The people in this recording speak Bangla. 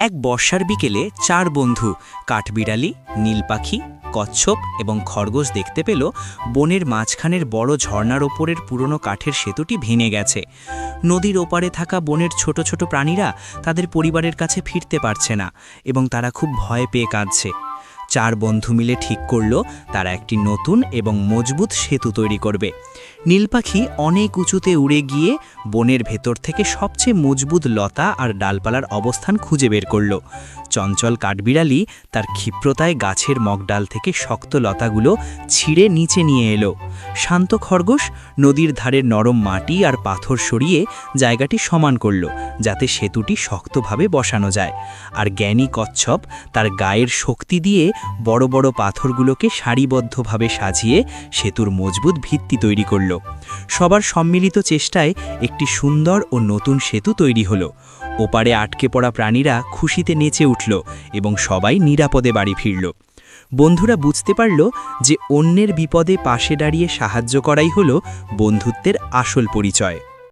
এক বর্ষার বিকেলে 4 বন্ধু কাঠবিড়ালি, নীল পাখি, কচ্ছপ এবং খরগোশ দেখতে পেল বনের মাঝখানের বড় ঝর্ণার ওপরের পুরনো কাঠের সেতুটি ভেঙে গেছে। নদীর ওপারে থাকা বনের ছোট ছোট প্রাণীরা তাদের পরিবারের কাছে ফিরতে পারছে না এবং তারা খুব ভয় পেয়ে কাঁদছে। 4 বন্ধু মিলে ঠিক করল তারা একটি নতুন এবং মজবুত সেতু তৈরি করবে। নীল পাখি অনেক উঁচুতে উড়ে গিয়ে বনের ভেতর থেকে সবচেয়ে মজবুত লতা আর ডালপালার অবস্থান খুঁজে বের করল। চঞ্চল কাঠবিড়ালি তার ক্ষিপ্রতায় গাছের মগডাল থেকে শক্ত লতাগুলো ছিঁড়ে নিচে নিয়ে এলো। শান্ত খরগোশ নদীর ধারের নরম মাটি আর পাথর সরিয়ে জায়গাটি সমান করল, যাতে সেতুটি শক্তভাবে বসানো যায়। আর জ্ঞানী কচ্ছপ তার গায়ের শক্তি দিয়ে বড় বড় পাথরগুলোকে সারিবদ্ধভাবে সাজিয়ে সেতুর মজবুত ভিত্তি তৈরি করল। সবার সম্মিলিত চেষ্টায় একটি সুন্দর ও নতুন সেতু তৈরি হলো। ওপারে আটকে পড়া প্রাণীরা খুশিতে নেচে উঠল এবং সবাই নিরাপদে বাড়ি ফিরল। বন্ধুরা বুঝতে পারল যে অন্যের বিপদে পাশে দাঁড়িয়ে সাহায্য করাই হলো বন্ধুত্বের আসল পরিচয়।